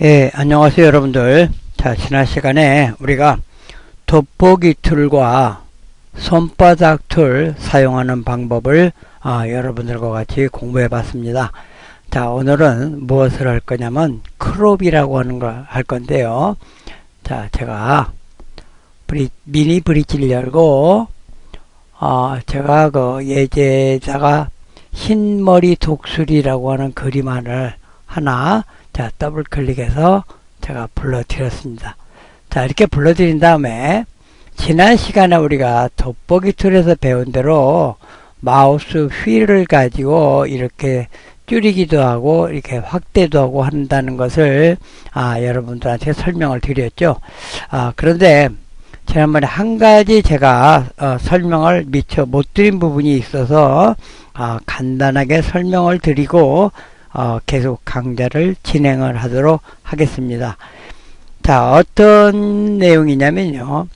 예, 안녕하세요 여러분들. 자, 지난 시간에 우리가 돋보기 툴과 손바닥 툴 사용하는 방법을 여러분들과 같이 공부해 봤습니다. 자, 오늘은 무엇을 할 거냐면 크롭이라고 하는 걸 할 건데요. 자, 제가 미니 브릿지를 열고 제가 그 예제에다가 흰머리 독수리라고 하는 그림안을 하나 더블 클릭해서 제가 불러드렸습니다. 자, 이렇게 불러드린 다음에 지난 시간에 우리가 돋보기 툴에서 배운 대로 마우스 휠을 가지고 이렇게 줄이기도 하고 이렇게 확대도 하고 한다는 것을 여러분들한테 설명을 드렸죠. 그런데 지난번에 한 가지 제가 설명을 미처 못 드린 부분이 있어서 간단하게 설명을 드리고 계속 강좌를 진행을 하도록 하겠습니다. 자, 어떤 내용이냐면요.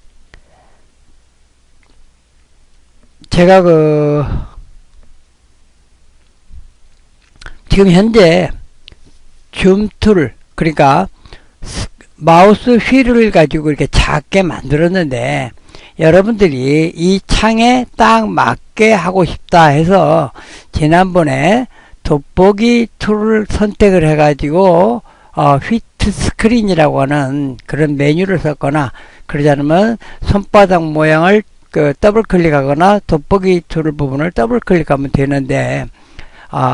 제가 지금 현재 줌 툴, 그러니까 마우스 휠을 가지고 이렇게 작게 만들었는데 여러분들이 이 창에 딱 맞게 하고 싶다 해서 지난번에 돋보기 툴을 선택을 해가지고 휘트 스크린이라고 하는 그런 메뉴를 썼거나 그러지 않으면 손바닥 모양을 더블 클릭하거나 돋보기 툴 부분을 더블 클릭하면 되는데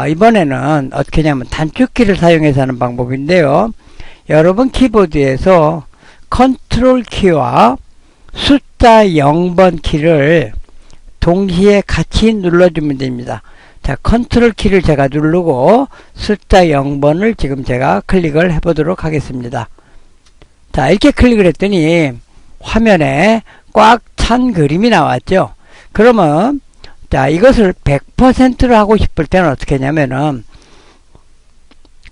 이번에는 어떻게 하냐면 단축키를 사용해서 하는 방법인데요. 여러분 키보드에서 컨트롤 키와 숫자 0번 키를 동시에 같이 눌러주면 됩니다. 자, 컨트롤 키를 제가 누르고 숫자 0번을 지금 제가 클릭을 해보도록 하겠습니다. 자, 이렇게 클릭을 했더니 화면에 꽉 찬 그림이 나왔죠. 그러면 자, 이것을 100%로 하고 싶을 때는 어떻게 하냐면은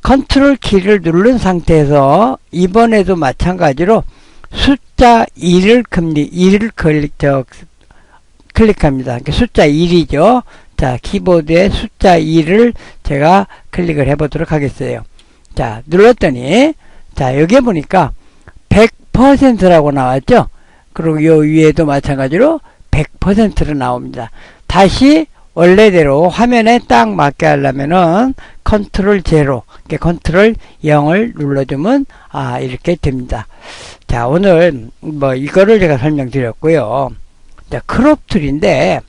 컨트롤 키를 누른 상태에서 이번에도 마찬가지로 숫자 2를 클릭합니다. 숫자 1이죠. 자, 키보드에 숫자 2를 제가 클릭을 해보도록 하겠어요. 자, 눌렀더니, 자, 여기에 보니까 100%라고 나왔죠? 그리고 요 위에도 마찬가지로 100%로 나옵니다. 다시 원래대로 화면에 딱 맞게 하려면은 컨트롤 0, 컨트롤 0을 눌러주면, 이렇게 됩니다. 자, 오늘 이거를 제가 설명드렸고요. 자, 크롭 툴인데,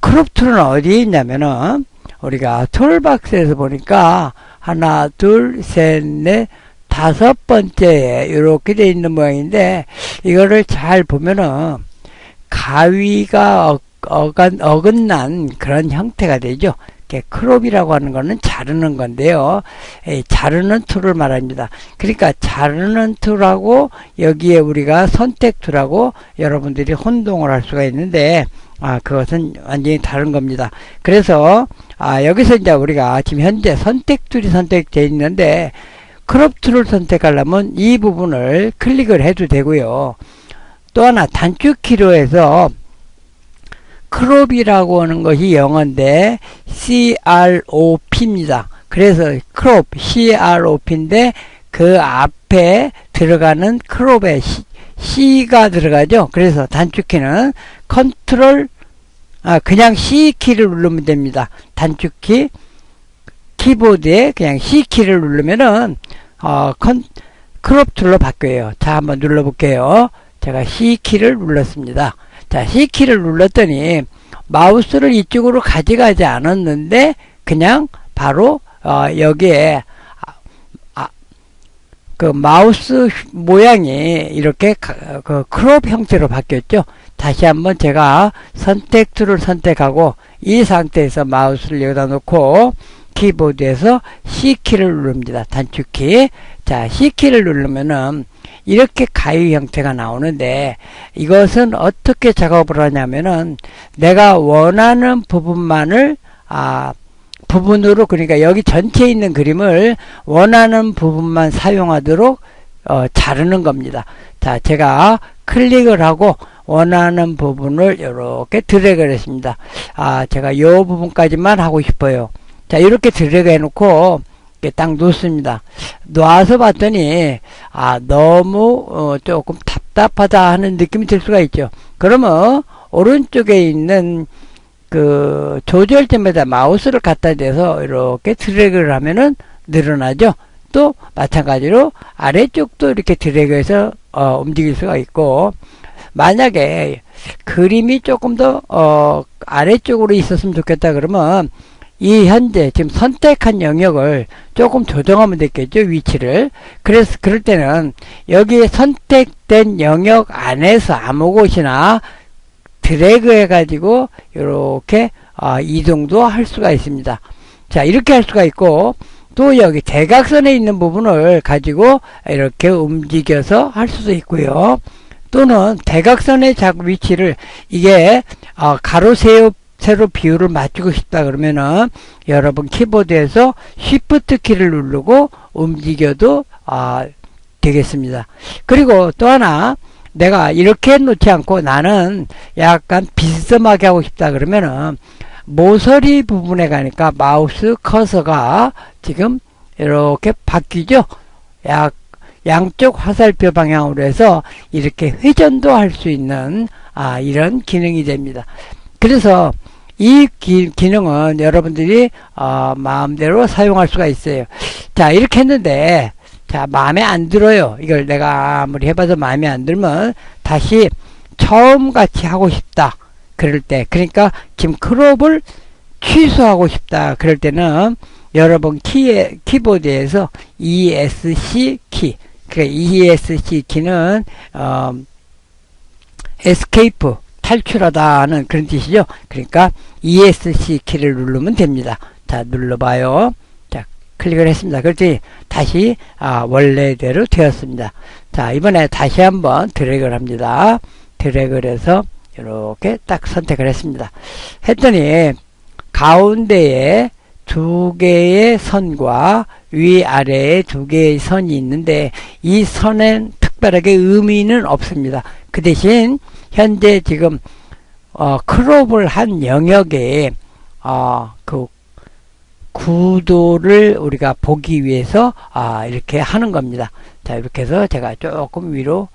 크롭 툴은 어디에 있냐면은 우리가 툴박스에서 보니까 하나, 둘, 셋, 넷, 다섯 번째에 이렇게 돼 있는 모양인데 이거를 잘 보면은 가위가 어긋난 그런 형태가 되죠. 크롭이라고 하는 거는 자르는 건데요. 자르는 툴을 말합니다. 그러니까 자르는 툴하고 여기에 우리가 선택 툴하고 여러분들이 혼동을 할 수가 있는데 그것은 완전히 다른 겁니다. 그래서 여기서 이제 우리가 지금 현재 선택 툴이 선택되어 있는데 크롭 툴을 선택하려면 이 부분을 클릭을 해도 되고요. 또 하나 단축키로 해서 크롭이라고 하는 것이 영어인데 CROP입니다. 그래서 크롭 CROP인데 그 앞에 들어가는 크롭의 C가 들어가죠. 그래서 단축키는 컨트롤 그냥 C키를 누르면 됩니다. 단축키 키보드에 그냥 C키를 누르면은 크롭 툴로 바뀌어요. 자, 한번 눌러볼게요. 제가 C키를 눌렀습니다. 자, C키를 눌렀더니 마우스를 이쪽으로 가져가지 않았는데 그냥 바로 여기에 그 마우스 모양이 이렇게 그 크롭 형태로 바뀌었죠. 다시 한번 제가 선택 툴을 선택하고 이 상태에서 마우스를 여기다 놓고 키보드에서 C키를 누릅니다. 단축키. 자, C키를 누르면은 이렇게 가위 형태가 나오는데 이것은 어떻게 작업을 하냐면은 내가 원하는 부분만을 부분으로, 그러니까 여기 전체에 있는 그림을 원하는 부분만 사용하도록 자르는 겁니다. 자, 제가 클릭을 하고 원하는 부분을 이렇게 드래그를 했습니다. 제가 이 부분까지만 하고 싶어요. 자, 이렇게 드래그 해놓고 이렇게 딱 놓습니다. 놔서 봤더니 너무 조금 답답하다 하는 느낌이 들 수가 있죠. 그러면 오른쪽에 있는 그 조절점에다 마우스를 갖다 대서 이렇게 드래그를 하면은 늘어나죠. 또 마찬가지로 아래쪽도 이렇게 드래그해서 움직일 수가 있고, 만약에 그림이 조금 더 아래쪽으로 있었으면 좋겠다 그러면 이 현재 지금 선택한 영역을 조금 조정하면 되겠죠, 위치를. 그래서 그럴 때는 여기에 선택된 영역 안에서 아무 곳이나 드래그 해가지고 이렇게 이동도 할 수가 있습니다. 자, 이렇게 할 수가 있고, 또 여기 대각선에 있는 부분을 가지고 이렇게 움직여서 할 수도 있고요. 또는 대각선의 위치를 이게 가로 세로 비율을 맞추고 싶다 그러면은 여러분 키보드에서 Shift 키를 누르고 움직여도 되겠습니다. 그리고 또 하나, 내가 이렇게 놓지 않고 나는 약간 비스듬하게 하고 싶다 그러면은 모서리 부분에 가니까 마우스 커서가 지금 이렇게 바뀌죠. 양쪽 화살표 방향으로 해서 이렇게 회전도 할 수 있는 이런 기능이 됩니다. 그래서 이 기능은 여러분들이 마음대로 사용할 수가 있어요. 자, 이렇게 했는데 자, 마음에 안 들어요. 이걸 내가 아무리 해봐도 마음에 안 들면 다시 처음 같이 하고 싶다 그럴 때, 그러니까 지금 크롭을 취소하고 싶다 그럴 때는 여러분 키보드에서 ESC 키, 그러니까 ESC 키는 에스케이프, 탈출하다는 그런 뜻이죠. 그러니까 ESC 키를 누르면 됩니다. 자, 눌러봐요. 자, 클릭을 했습니다. 그랬더니 다시 원래대로 되었습니다. 자, 이번에 다시 한번 드래그를 합니다. 드래그를 해서 이렇게 딱 선택을 했습니다. 했더니 가운데에 두 개의 선과 위아래에 두 개의 선이 있는데 이 선엔 특별하게 의미는 없습니다. 그 대신 현재 지금 크롭을 한 영역에 그 구도를 우리가 보기 위해서 이렇게 하는 겁니다. 자, 이렇게 해서 제가 조금 위로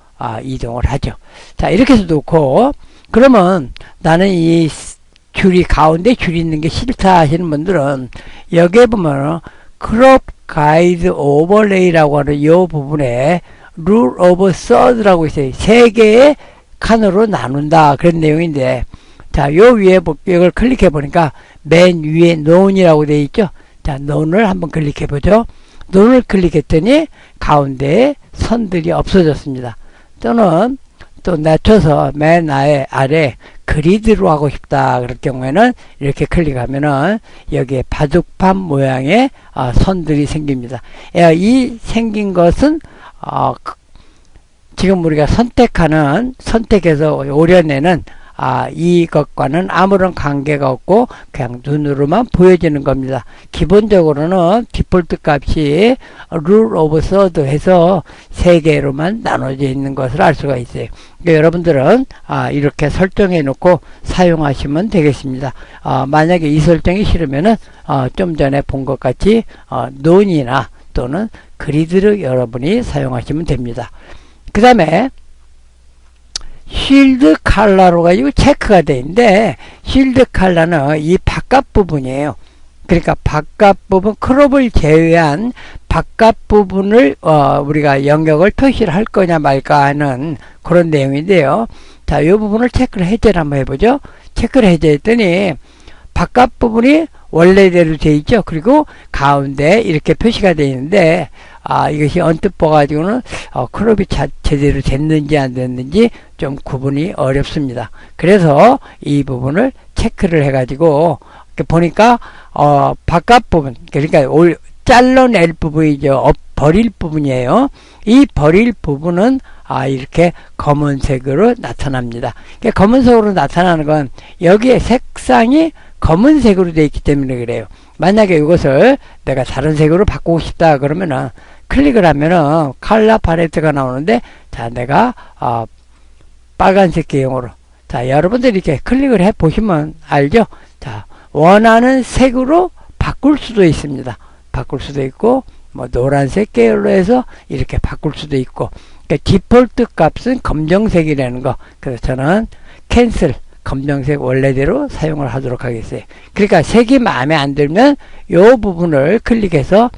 이동을 하죠. 자, 이렇게 해서 놓고, 그러면 나는 이 줄이 가운데 줄이 있는 게 싫다 하시는 분들은 여기에 보면 크롭 가이드 오버레이라고 하는 이 부분에 룰 오브 서드라고 있어요. 세 개의 칸으로 나눈다 그런 내용인데, 자, 요 위에 이걸 클릭해 보니까 맨 위에 논이라고 되어 있죠. 자, 논을 한번 클릭해 보죠. 논을 클릭했더니 가운데에 선들이 없어졌습니다. 또는 또 낮춰서 맨 아래 그리드로 하고 싶다 그럴 경우에는 이렇게 클릭하면은 여기에 바둑판 모양의 선들이 생깁니다. 이 생긴 것은 지금 우리가 선택해서 오려내는 이것과는 아무런 관계가 없고 그냥 눈으로만 보여지는 겁니다. 기본적으로는 디폴트 값이 룰 오브 서드 해서 세 개로만 나눠져 있는 것을 알 수가 있어요. 그러니까 여러분들은 이렇게 설정해 놓고 사용하시면 되겠습니다. 만약에 이 설정이 싫으면은 좀 전에 본 것 같이 논이나 또는 그리드를 여러분이 사용하시면 됩니다. 그 다음에 쉴드 컬러로 가지고 체크가 되어 있는데, 쉴드 컬러는 이 바깥 부분이에요. 그러니까 바깥 부분, 크롭을 제외한 바깥 부분을 우리가 영역을 표시를 할 거냐 말까 하는 그런 내용인데요. 자, 이 부분을 체크를 해제를 한번 해보죠. 체크를 해제했더니 바깥 부분이 원래대로 되어 있죠. 그리고 가운데 이렇게 표시가 되어 있는데 이것이 언뜻 봐가지고는 크롭이 제대로 됐는지 안 됐는지 좀 구분이 어렵습니다. 그래서 이 부분을 체크를 해가지고 보니까 바깥 부분, 그러니까 잘라낼 부분이죠. 버릴 부분이에요. 이 버릴 부분은 이렇게 검은색으로 나타납니다. 그러니까 검은색으로 나타나는 건 여기에 색상이 검은색으로 되어 있기 때문에 그래요. 만약에 이것을 내가 다른 색으로 바꾸고 싶다 그러면은 클릭을 하면은 컬러 팔레트가 나오는데, 자, 내가 빨간색 계형으로, 자, 여러분들이 이렇게 클릭을 해 보시면 알죠. 자, 원하는 색으로 바꿀 수도 있습니다. 바꿀 수도 있고, 뭐 노란색 계열로 해서 이렇게 바꿀 수도 있고, 그러니까 디폴트 값은 검정색이라는 거. 그래서 저는 캔슬 검정색 원래대로 사용을 하도록 하겠어요. 그러니까 색이 마음에 안 들면 요 부분을 클릭해서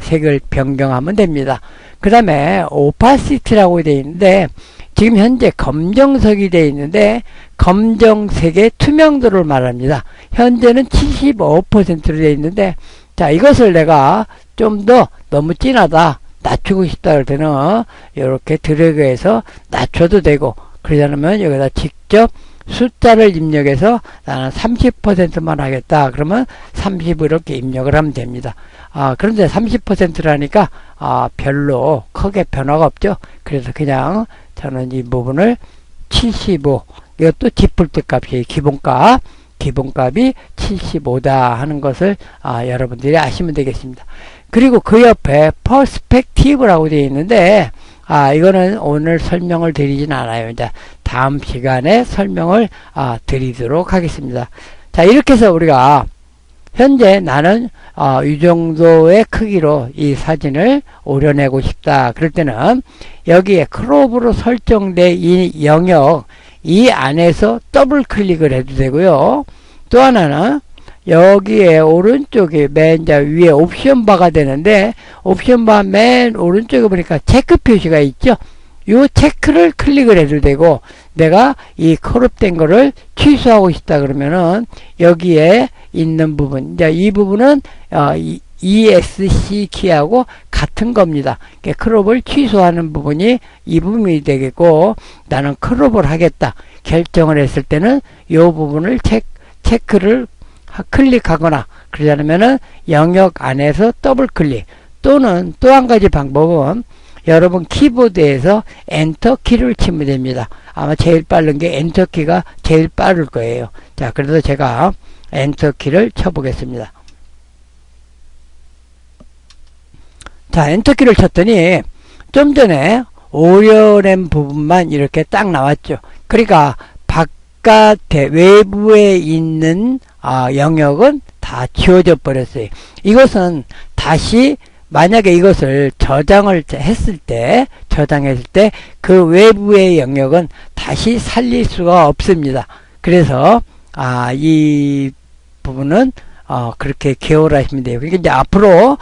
색을 변경하면 됩니다. 그 다음에 오파시티라고 되어 있는데, 지금 현재 검정색이 되어 있는데 검정색의 투명도를 말합니다. 현재는 75%로 되어 있는데, 자, 이것을 내가 좀 더 너무 진하다, 낮추고 싶다 할 때는 이렇게 드래그해서 낮춰도 되고, 그러지 않으면 여기다 직접 숫자를 입력해서 나는 30%만 하겠다 그러면 30 이렇게 입력을 하면 됩니다. 그런데 30%라니까 별로 크게 변화가 없죠. 그래서 그냥 저는 이 부분을 75, 이것도 디폴트 값이에요. 기본값이 75다 하는 것을 여러분들이 아시면 되겠습니다. 그리고 그 옆에 퍼스펙티브라고 되어 있는데, 이거는 오늘 설명을 드리진 않아요. 이제 다음 시간에 설명을 드리도록 하겠습니다. 자, 이렇게 해서 우리가 현재 나는 이 정도의 크기로 이 사진을 오려내고 싶다. 그럴 때는 여기에 크롭으로 설정된 이 영역, 이 안에서 더블 클릭을 해도 되고요. 또 하나는 여기에 오른쪽에 맨 위에 옵션 바가 되는데, 옵션 바 맨 오른쪽에 보니까 체크 표시가 있죠. 요 체크를 클릭을 해도 되고, 내가 이 크롭된 거를 취소하고 싶다 그러면은 여기에 있는 부분, 이제 이 부분은 ESC 키하고 같은 겁니다. 크롭을 취소하는 부분이 이 부분이 되겠고, 나는 크롭을 하겠다 결정을 했을 때는 요 부분을 체크를 클릭하거나, 그러지 않으면은 영역 안에서 더블 클릭, 또는 또 한 가지 방법은 여러분 키보드에서 엔터 키를 치면 됩니다. 아마 제일 빠른 게 엔터 키가 제일 빠를 거예요. 자, 그래서 제가 엔터 키를 쳐보겠습니다. 자, 엔터 키를 쳤더니 좀 전에 오려낸 부분만 이렇게 딱 나왔죠. 그러니까 바깥에 외부에 있는 영역은 다 지워져 버렸어요. 이것은 다시 만약에 이것을 저장했을 때 그 외부의 영역은 다시 살릴 수가 없습니다. 그래서 이 부분은 그렇게 기억하시면 돼요. 그러니까 이제 앞으로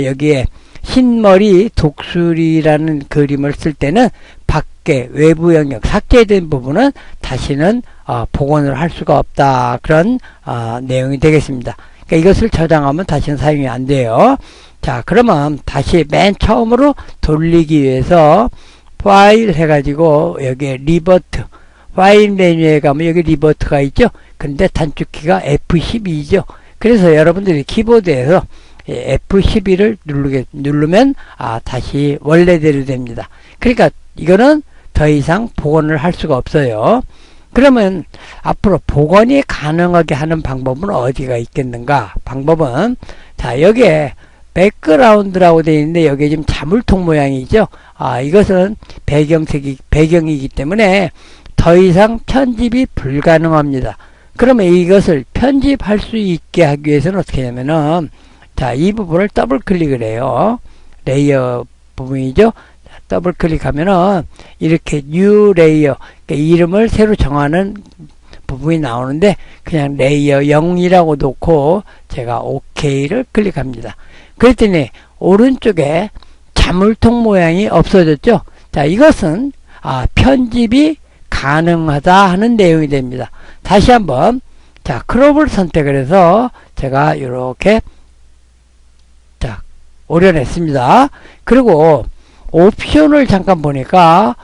여기에 흰머리 독수리라는 그림을 쓸 때는 밖에 외부 영역 삭제된 부분은 다시는 복원을 할 수가 없다, 그런 내용이 되겠습니다. 그러니까 이것을 저장하면 다시는 사용이 안 돼요. 자, 그러면 다시 맨 처음으로 돌리기 위해서 파일 해가지고 여기에 리버트, 파일 메뉴에 가면 여기 리버트가 있죠. 근데 단축키가 F12죠. 그래서 여러분들이 키보드에서 F12를 누르면 다시 원래대로 됩니다. 그러니까 이거는 더 이상 복원을 할 수가 없어요. 그러면 앞으로 복원이 가능하게 하는 방법은 어디가 있겠는가? 방법은, 자, 여기에 백그라운드라고 되어 있는데 여기에 지금 자물통 모양이죠. 이것은 배경이기 때문에 더 이상 편집이 불가능합니다. 그러면 이것을 편집할 수 있게 하기 위해서는 어떻게 하냐면은, 자, 이 부분을 더블 클릭을 해요. 레이어 부분이죠. 더블 클릭하면은 이렇게 뉴 레이어, 그러니까 이름을 새로 정하는 부분이 나오는데, 그냥 레이어 0이라고 놓고 제가 OK를 클릭합니다. 그랬더니 오른쪽에 자물통 모양이 없어졌죠. 자, 이것은 편집이 가능하다 하는 내용이 됩니다. 다시 한번, 자, 크롭을 선택을 해서 제가 이렇게 오려냈습니다. 그리고 옵션을 잠깐 보니까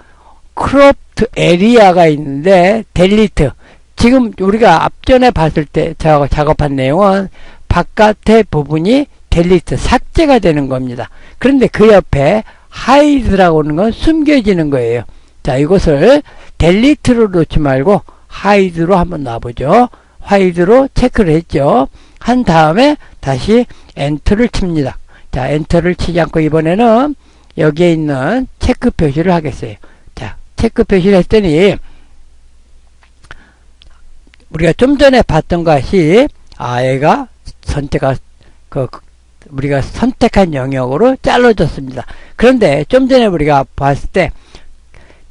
크롭트 에리아가 있는데 델리트, 지금 우리가 앞전에 봤을 때 작업한 내용은 바깥의 부분이 델리트, 삭제가 되는 겁니다. 그런데 그 옆에 하이드라고 하는 건 숨겨지는 거예요. 자, 이것을 델리트로 놓지 말고 하이드로 한번 놔보죠. 하이드로 체크를 했죠. 한 다음에 다시 엔터를 칩니다. 자, 엔터를 치지 않고 이번에는 여기에 있는 체크 표시를 하겠어요. 자, 체크 표시를 했더니 우리가 좀 전에 봤던 것이 얘가 선택가 우리가 선택한 영역으로 잘라졌습니다. 그런데 좀 전에 우리가 봤을 때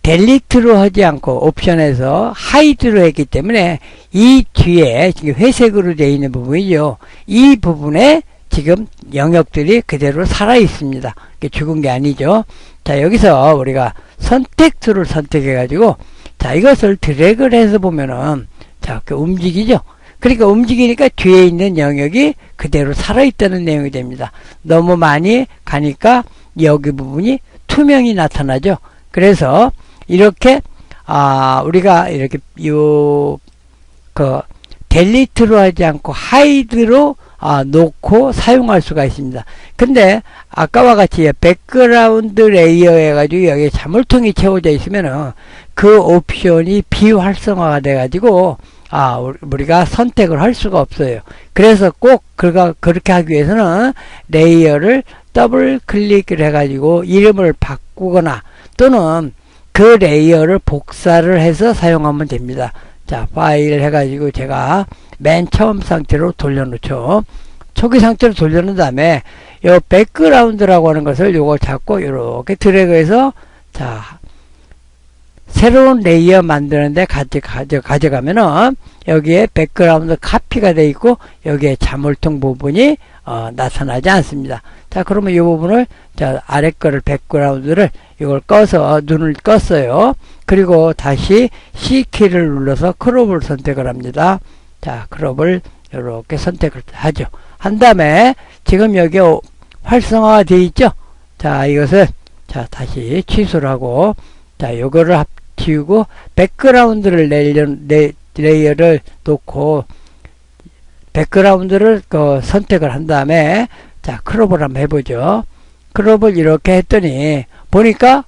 델리트로 하지 않고 옵션에서 하이드로 했기 때문에 이 뒤에 지금 회색으로 되어 있는 부분이죠. 이 부분에 지금 영역들이 그대로 살아 있습니다. 죽은 게 아니죠. 자, 여기서 우리가 선택2를 선택해 가지고 자, 이것을 드래그를 해서 보면은 자, 움직이죠. 그러니까 움직이니까 뒤에 있는 영역이 그대로 살아있다는 내용이 됩니다. 너무 많이 가니까 여기 부분이 투명이 나타나죠. 그래서 이렇게 우리가 이렇게 델리트로 하지 않고 하이드로 놓고 사용할 수가 있습니다. 근데 아까와 같이 백그라운드 레이어 해가지고 여기에 자물통이 채워져 있으면은 그 옵션이 비활성화가 돼가지고 우리가 선택을 할 수가 없어요. 그래서 꼭 그렇게 하기 위해서는 레이어를 더블 클릭을 해가지고 이름을 바꾸거나 또는 그 레이어를 복사를 해서 사용하면 됩니다. 자, 파일 해가지고 제가 맨 처음 상태로 돌려놓죠. 초기 상태로 돌려놓은 다음에 요 백그라운드라고 하는 것을 요걸 잡고 이렇게 드래그해서 자, 새로운 레이어 만드는데 가져가면은 여기에 백그라운드 카피가 되어 있고 여기에 자물통 부분이 나타나지 않습니다. 자, 그러면 이 부분을 아래 거를 백그라운드를 이걸 꺼서 눈을 껐어요. 그리고 다시 C키를 눌러서 크롭을 선택을 합니다. 자, 크롭을 이렇게 선택을 하죠. 한 다음에 지금 여기에 활성화가 되어 있죠. 자, 이것을 자, 다시 취소를 하고 자, 요거를 지우고 백그라운드를 레이어를 놓고 백그라운드를 선택을 한 다음에 자, 크롭을 한번 해보죠. 크롭을 이렇게 했더니 보니까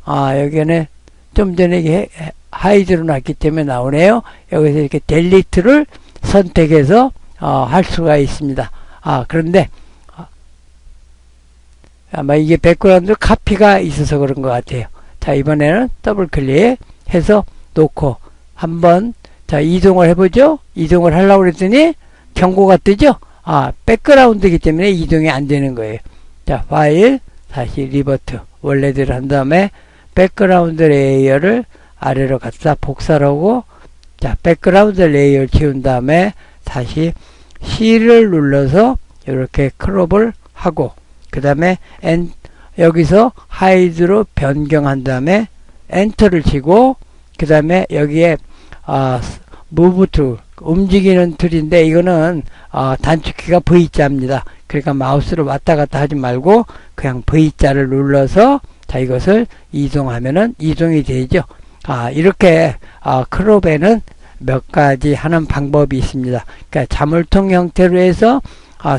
여기는 좀 전에 하이드로 놨기 때문에 나오네요. 여기서 이렇게 델리트를 선택해서 할 수가 있습니다. 그런데 아마 이게 백그라운드 카피가 있어서 그런 것 같아요. 자, 이번에는 더블 클릭해서 놓고 한번 자, 이동을 해보죠. 이동을 하려고 그랬더니 경고가 뜨죠. 백그라운드이기 때문에 이동이 안 되는 거예요. 자, 파일 다시 리버트 원래대로 한 다음에 백그라운드 레이어를 아래로 갖다 복사를 하고 자, 백그라운드 레이어를 지운 다음에 다시 C를 눌러서 이렇게 크롭을 하고 그 다음에 여기서 하이드로 변경한 다음에 엔터를 치고 그 다음에 여기에 무브 툴 움직이는 툴인데 이거는 단축키가 V자입니다. 그러니까 마우스로 왔다 갔다 하지 말고 그냥 V자를 눌러서 자, 이것을 이동하면은 이동이 되죠. 이렇게 크롭에는 몇 가지 하는 방법이 있습니다. 그러니까 자물통 형태로 해서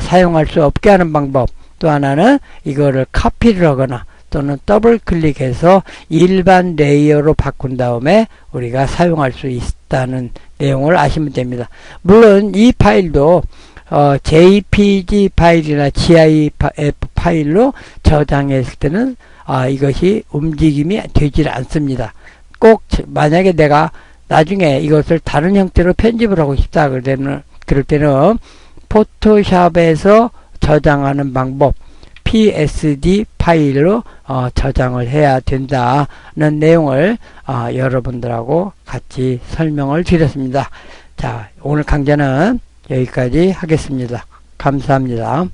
사용할 수 없게 하는 방법, 또 하나는 이거를 카피를 하거나 또는 더블 클릭해서 일반 레이어로 바꾼 다음에 우리가 사용할 수 있다는 내용을 아시면 됩니다. 물론 이 파일도 JPG 파일이나 GIF 파일로 저장했을 때는 이것이 움직임이 되질 않습니다. 꼭 만약에 내가 나중에 이것을 다른 형태로 편집을 하고 싶다 그럴 때는 포토샵에서 저장하는 방법 PSD 파일로 저장을 해야 된다는 내용을 여러분들하고 같이 설명을 드렸습니다. 자, 오늘 강좌는 여기까지 하겠습니다. 감사합니다.